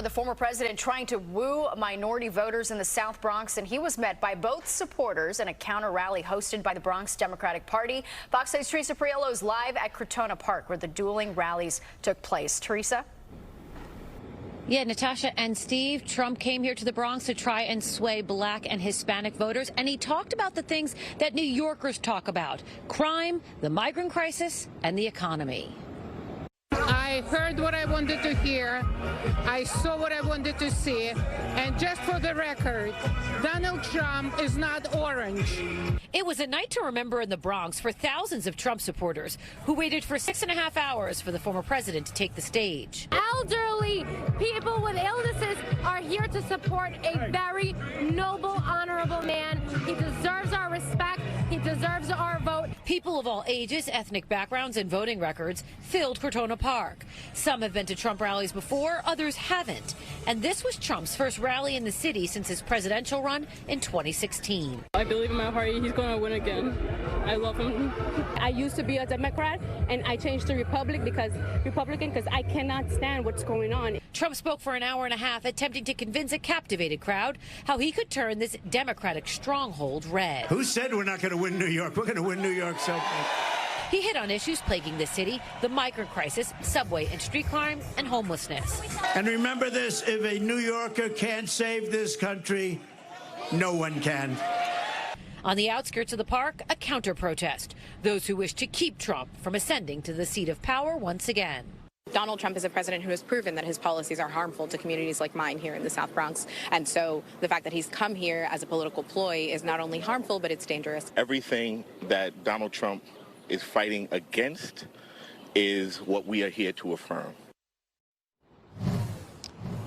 The former president trying to woo minority voters in the South Bronx, and he was met by both supporters in a counter rally hosted by the Bronx Democratic Party. Fox 8's Teresa Priolo is live at Crotona Park, where the dueling rallies took place. Teresa? Yeah, Natasha and Steve, Trump came here to the Bronx to try and sway black and Hispanic voters, and he talked about the things that New Yorkers talk about: crime, the migrant crisis, and the economy. I heard what I wanted to hear. I saw what I wanted to see. And just for the record, Donald Trump is not orange. It was a night to remember in the Bronx for thousands of Trump supporters who waited for 6.5 hours for the former president to take the stage. Elderly people with illnesses are here to support a very noble, honorable man. He deserves our respect. He deserves our vote. People of all ages, ethnic backgrounds, and voting records filled Crotona Park. Some have been to Trump rallies before, others haven't. And this was Trump's first rally in the city since his presidential run in 2016. I believe in my heart he's going to win again. I love him. I used to be a Democrat, and I changed to Republican because I cannot stand what's going on. Trump spoke for an hour and a half, attempting to convince a captivated crowd how he could turn this Democratic stronghold red. Who said we're not going to win New York? We're going to win New York so bad. He hit on issues plaguing the city: the migrant crisis, subway and street crime, and homelessness. And remember this: if a New Yorker can't save this country, no one can. On the outskirts of the park, a counter-protest: those who wish to keep Trump from ascending to the seat of power once again. Donald Trump is a president who has proven that his policies are harmful to communities like mine here in the South Bronx. And so the fact that he's come here as a political ploy is not only harmful, but it's dangerous. Everything that Donald Trump is fighting against is what we are here to affirm.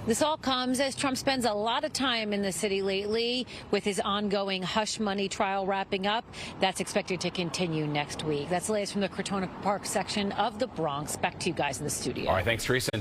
This all comes as Trump spends a lot of time in the city lately, with his ongoing hush money trial wrapping up. That's expected to continue next week. That's the latest from the Crotona Park section of the Bronx. Back to you guys in the studio. All right, thanks, Teresa.